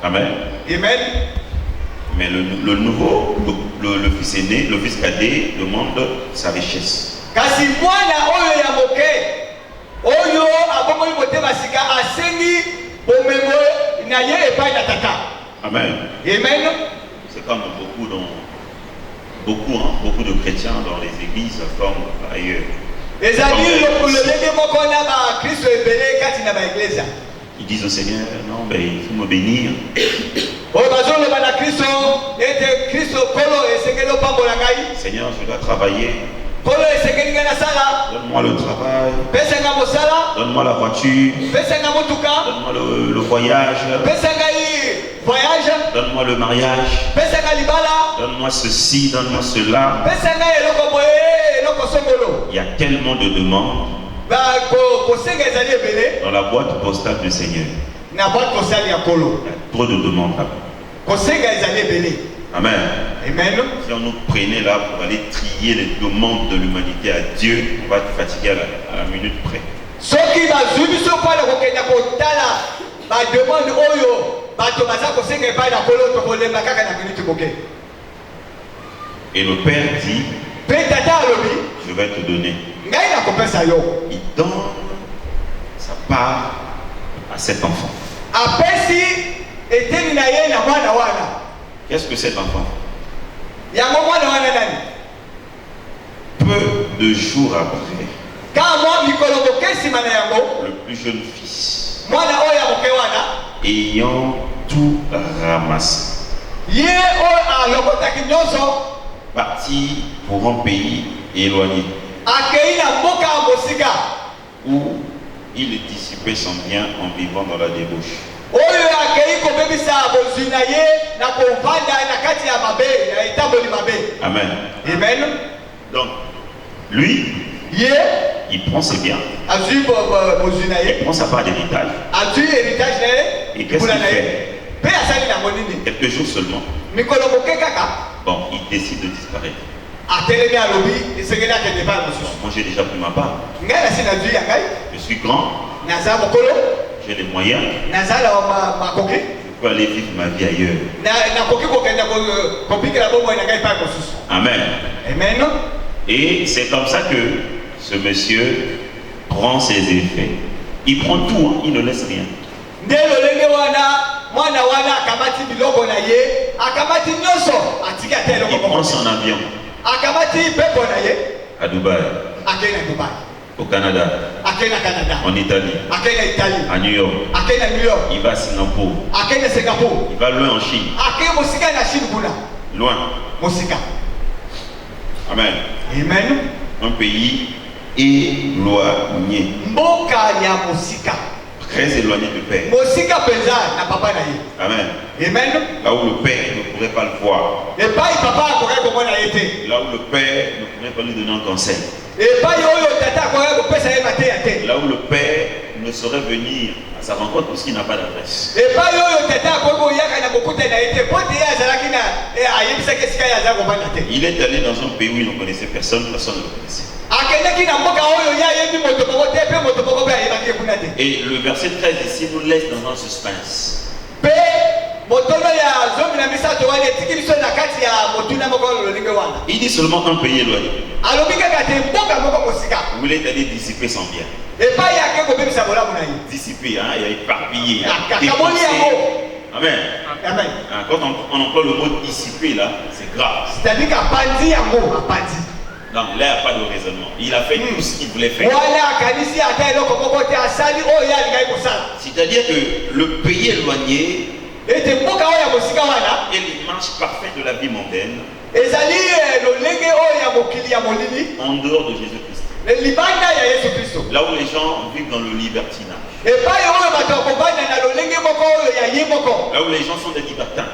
Amen. Amen. Mais le nouveau, le fils aîné, le fils cadet demande sa richesse. Kasi mwana oyo ya moke oyo abomoi motema sika asengi bomemo na ye epai na tata. Amen. Amen. C'est comme beaucoup de chrétiens dans les églises comme ailleurs. Ils disent au Seigneur, non, mais il faut me bénir. Seigneur, je dois travailler. Donne-moi le travail. Donne-moi la voiture. Donne-moi le voyage. Donne-moi le mariage. Donne-moi ceci, donne-moi cela. Il y a tellement de demandes dans la boîte postale du Seigneur. Il y a trop de demandes là-bas. Amen. Amen. Si on nous prenait là pour aller trier les demandes de l'humanité à Dieu, on va être fatigué à la minute près. Et le Père dit, je vais te donner. Il donne sa part à cet enfant. Qu'est-ce que cet enfant? Peu de jours après, le plus jeune fils, ayant tout ramassé, parti pour un pays éloigné, où il dissipait son bien en vivant dans la débauche. Amen. Amen. Donc, lui, il prend ses biens. Il prend sa part d'héritage. Et qu'est-ce qu'il fait? Quelques jours seulement. Bon, il décide de disparaître. Moi j'ai déjà pris ma part. Je suis grand. J'ai les moyens. Je peux aller vivre ma vie ailleurs. Amen. Amen. Et c'est comme ça que ce monsieur prend ses effets. Il prend tout, hein, il ne laisse rien. Il prend son avion à Dubaï, au Canada, en Italie, à New York. Il va à Singapour. Il va loin en Chine. Loin. Amen. Amen. Un pays éloigné. Très éloigné du Père. Amen. Amen. Là où le Père ne pourrait pas le voir. Là où le Père ne pourrait pas lui donner un conseil. Là où le Père ne saurait venir à sa rencontre parce qu'il n'a pas d'adresse. Il est allé dans un pays où il ne connaissait personne, personne ne le connaissait. Et le verset 13 ici nous laisse dans un suspense. Il dit seulement un pays éloigné où il est allé dissiper son bien. Dissiper, hein, il a éparpillé. Amen. Amen. Quand on emploie le mot dissiper là, c'est grave. Non, là, il n'y a pas de raisonnement. Il a fait tout ce qu'il voulait faire. C'est-à-dire que le pays éloigné est l'image parfaite de la vie mondaine en dehors de Jésus-Christ. Là où les gens vivent dans le libertinage. Là où les gens sont des libertins.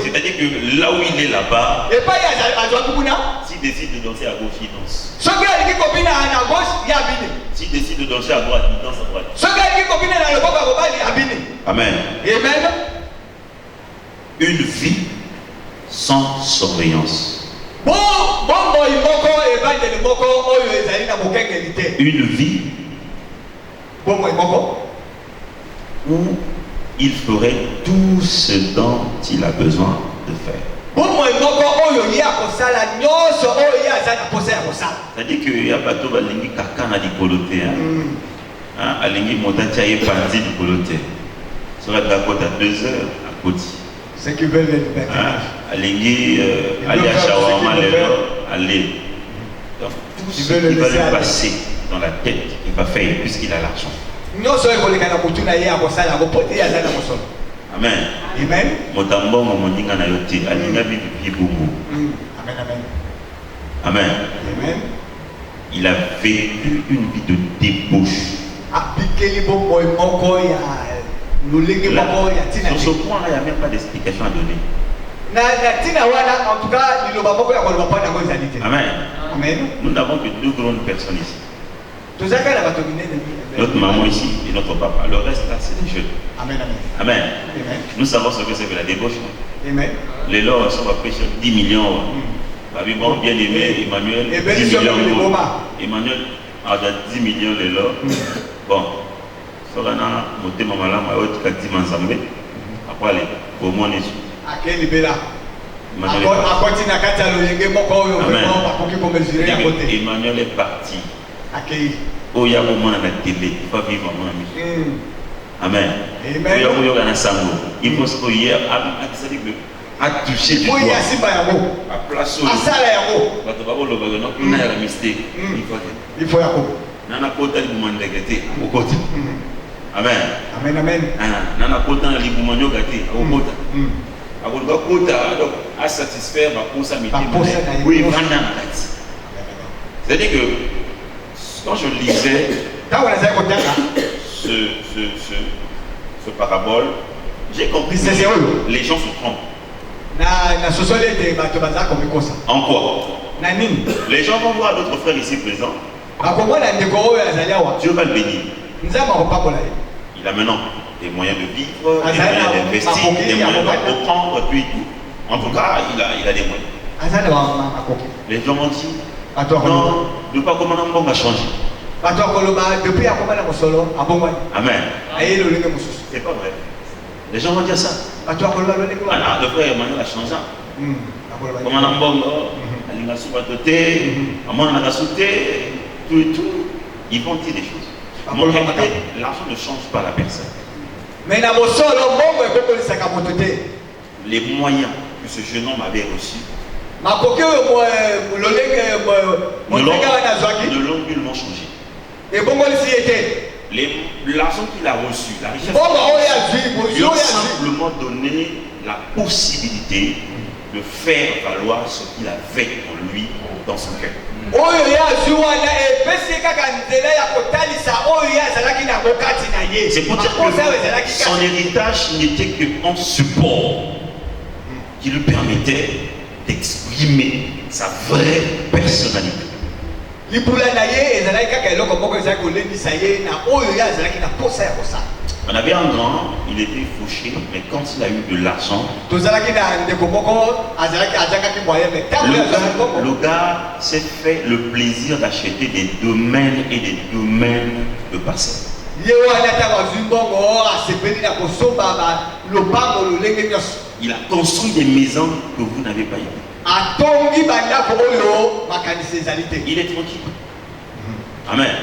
C'est-à-dire que là où il est là-bas, s'il décide de danser à gauche, il danse. S'il décide de danser à droite, il danse à droite. Amen. Amen. Une vie sans surveillance. Une vie où il ferait tout ce dont il a besoin de faire. C'est-à-dire qu'il y a pas tout alingi kakana di coloté, alingi motatia et panzi di coloté. Sur la côte à 2 heures à côté. Ceux qui veulent le alingi aller à shawarma aller. Donc tout ce qui va lui passer dans la tête, il va faire puisqu'il a l'argent. Amen. Amen. Motambo moninga na yote alinga bibubu. Amen, amen. Amen. Amen. Il a vécu une vie de débauche. Sur ce point-là, il n'y a même pas d'explication à donner. Amen. Amen. Nous n'avons que 2 grandes personnes ici. Notre maman ici et notre papa. Le reste là, c'est des jeunes. Amen, amen. Amen. Amen. Nous savons ce que c'est que la débauche. Amen. Les lois sont à prêcher 10 millions. Bon, bien aimé, Emmanuel, 10 millions. Emmanuel a 10 millions les lois. Bon, ça va monter ma maman, ma haute 10 manzambe. Après, aller au moins les sous. Emmanuel est parti. Oh, il y a un moment à la télé, il faut vivre mon ami. Amen. Il faut se dire, à toucher du doigt, à place où il faut nana kota libumanda gati akokota. Amen. Amen, amen. Nana kota libumanyo gati akokota. Akoka kota donc à satisfaire ma posa miti. Oui, vanda na gati. C'est-à-dire que quand je lisais ce parabole, j'ai compris que les gens se trompent. En quoi? Les gens vont voir d'autres frères ici présents. Dieu va le bénir. Il a maintenant des moyens de vivre, des moyens d'investir, des moyens de reprendre, tout et tout. En tout cas, il a des moyens. Les gens vont dire, non, ne pas comment on va changer. Amen. C'est pas vrai. Les gens vont dire ça. Alors, le frère Emmanuel a changé. Comment on a sauté, on a sauté, tout et tout. Ils vont dire des choses. En réalité, l'argent ne change pas la personne. Les moyens que ce jeune homme avait reçus ne l'ont nullement changé. L'argent qu'il a reçu, la richesse lui a simplement donné la possibilité de faire valoir ce qu'il avait en lui, dans son cœur. C'est pour dire que son héritage n'était qu'un support qui lui permettait d'exprimer sa vraie personnalité. On avait un grand, il était fauché, mais quand il a eu de l'argent, le gars s'est fait le plaisir d'acheter des domaines et des domaines de parcelles. Il a construit des maisons que vous n'avez pas eues. Il est tranquille. Amen.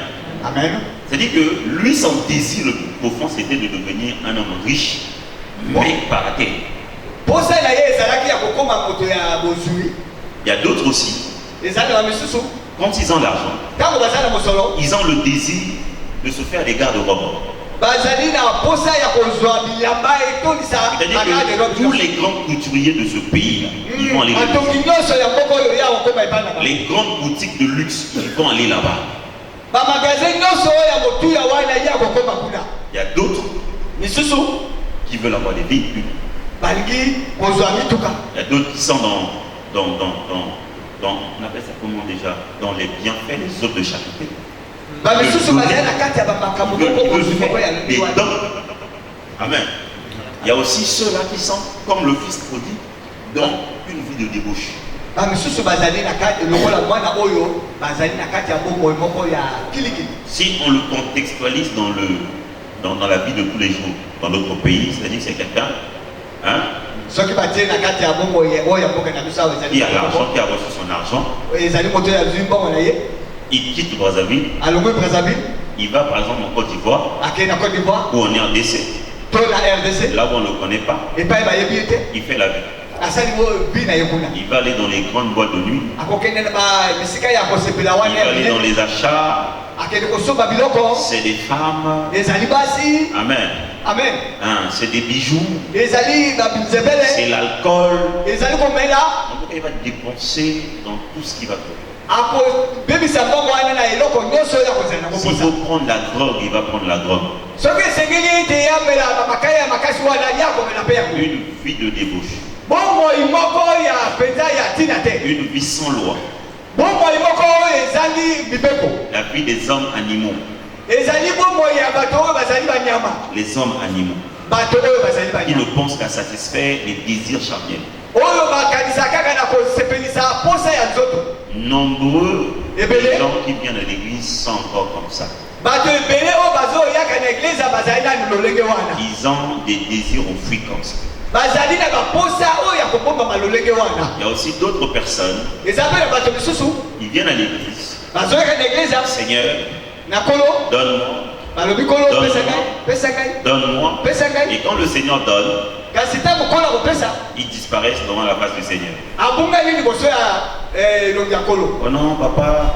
Amen. C'est-à-dire que lui, son désir le plus profond, c'était de devenir un homme riche, mais par terre. Il y a d'autres aussi. Quand ils ont l'argent, ils ont le désir de se faire des garde-robes. C'est-à-dire que tous les grands couturiers de ce pays, ils vont aller là-bas. Les grandes boutiques de luxe, ils vont aller là-bas. Il y a d'autres qui veulent avoir des véhicules. Il y a d'autres qui sont dans on appelle ça comment déjà, dans les bienfaits, les œuvres de charité. Des dons. Amen. Il y a aussi ceux-là qui sont comme le fils prodigue dans une vie de débauche. Si on le contextualise dans la vie de tous les jours, dans notre pays, c'est-à-dire que c'est quelqu'un hein, qui a l'argent, qui a reçu son argent, il quitte Brazzaville, il va par exemple en Côte d'Ivoire, où on est en DC, là où on ne le connaît pas, il fait la vie. Il va aller dans les grandes boîtes de nuit, il va aller dans les achats, c'est des femmes, amen. Amen. Hein, c'est des bijoux, c'est l'alcool. Donc il va dépenser dans tout ce qu'il va trouver. S'il faut prendre la drogue, il va prendre la drogue. Une vie de débauche. Une vie sans loi. La vie des hommes animaux. Les hommes animaux qui ne pensent qu'à satisfaire les désirs charnels. Nombreux les gens qui viennent à l'église sont encore comme ça. Ils ont des désirs au fruit comme ça. Il y a aussi d'autres personnes. Ils viennent à l'église. Seigneur, donne-moi. Et quand le Seigneur donne, ils disparaissent devant la face du Seigneur. Oh non, papa,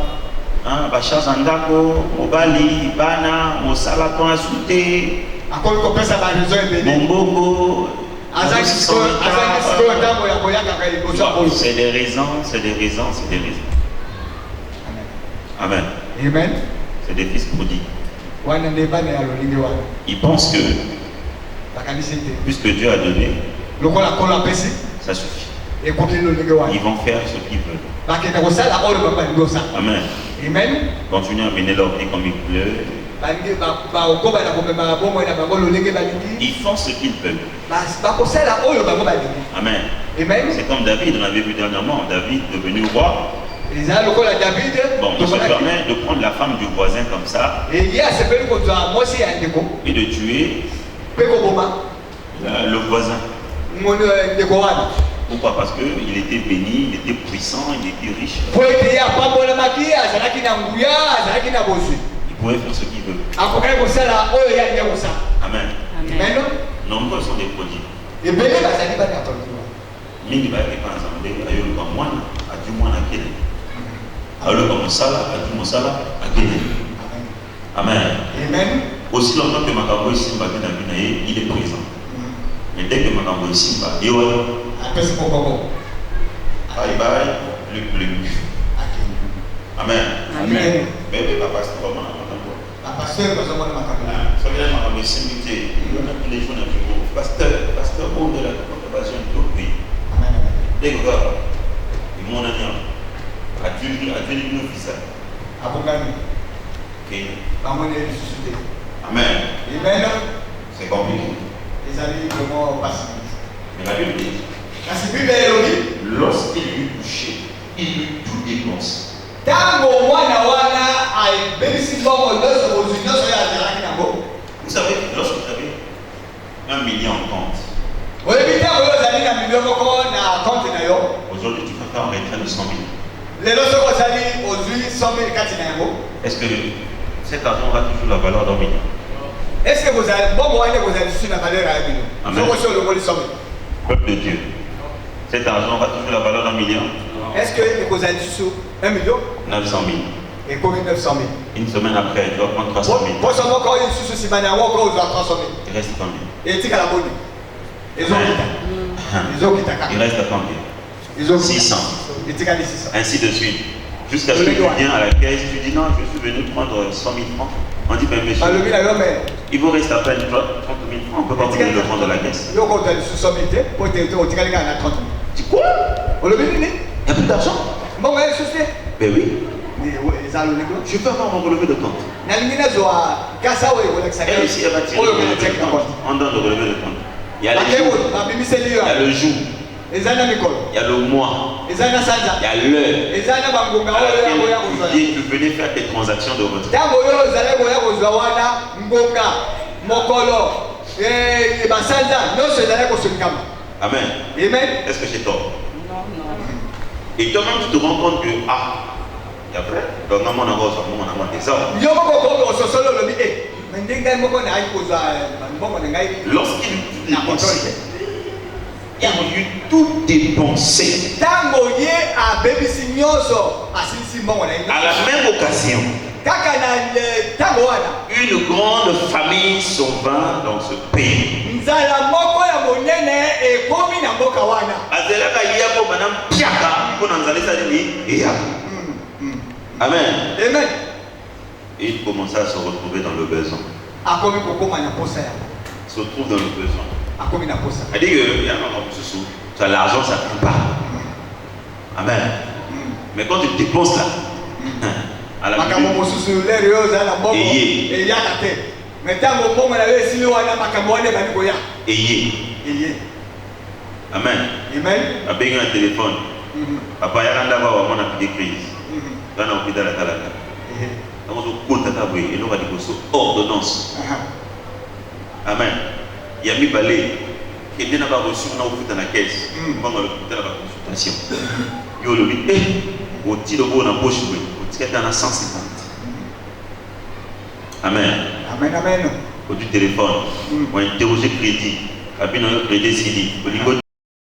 bachar Zandako, Mobali, Bana, Mosala, ton asouté, Mombongo. C'est des raisons. Amen. Amen. C'est des fils prodigues. Ils pensent que puisque Dieu a donné, ça suffit. Ils vont faire ce qu'ils veulent. Amen. Amen. Continuez à mener leur vie comme il pleut. Ils font ce qu'ils veulent. Amen. C'est comme David, on avait vu dernièrement. David devenu roi. Bon, il se permet de prendre la femme du voisin comme ça et de tuer le voisin. Pourquoi? Parce qu'il était béni, il était puissant, il était riche. Il pouvait faire ce qu'il veut. Amen. Nombreux sont des prodigues. Amen. Aussi longtemps que Makambo ici il est présent. Mais dès que Makambo ici bye bye, plus. Amen. Mais papa, c'est comment pasteur, bon de la conservation de l'autre pays. Dès que mon ami a dû nous faire ça. Amen. C'est compliqué. Mais la Bible dit, lorsqu'il lui touchait, il lui tout dépense. Vous savez, lorsque vous avez 1 million en compte, aujourd'hui tu peux faire un retrait de 100 000. Est-ce que cet argent aura toujours la valeur d'un million? Est-ce que vous avez la valeur à 1 million? Amen. Peuple de Dieu, cet argent aura toujours la valeur d'un million? Est-ce que vous avez 1 million? 900 000. Et combien 900 000? Une semaine après, tu vas prendre 300 000. Il reste combien? Il reste combien? 600. Ainsi de suite. Jusqu'à ce que tu viens à la caisse, tu dis non, je suis venu prendre 100 000 francs. On dit, mais monsieur, il vous reste à peine 30 000 francs, on ne peut pas venir le prendre de la caisse. Tu quoi? Il n'y a plus d'argent? Ben oui. Je peux avoir mon relevé de compte. Et aussi, elle va tirer le relevé de compte. On donne le relevé de compte. Il y a le jour. Il y a le mois. Il y a l'heure. Tu venais faire tes transactions de retrait. Mokolo. Et Basalda. Non, c'est d'aller pour ce camp. Amen. Amen. Est-ce que j'ai tort? Non. Et toi-même, tu te rends compte que, ah, il y a vrai. Donc, on a des hommes. Lorsqu'il a eu tout dépensé, à la même occasion, une grande famille sauva dans ce pays. Amen. Amen. Et il commença à se retrouver dans le besoin. Se retrouve dans le besoin. C'est-à-dire que l'argent, ça ne coûte pas. Amen. Mais quand tu dépenses là, à la minute, ayez. Amen. Amen. Avec un téléphone. Papa, il y a un de crise. Il y a un hôpital à Talaka. On va ordonnance. Amen. Il y a mis balai. Et bien avoir reçu un offre dans la caisse. Pendant l'hôpital à la consultation. Il y a le au titre de la poche, au titre dans la 150. Amen. Amen, amen. Au du téléphone, on a interrogé crédit. Après, on a crédit CD. Au niveau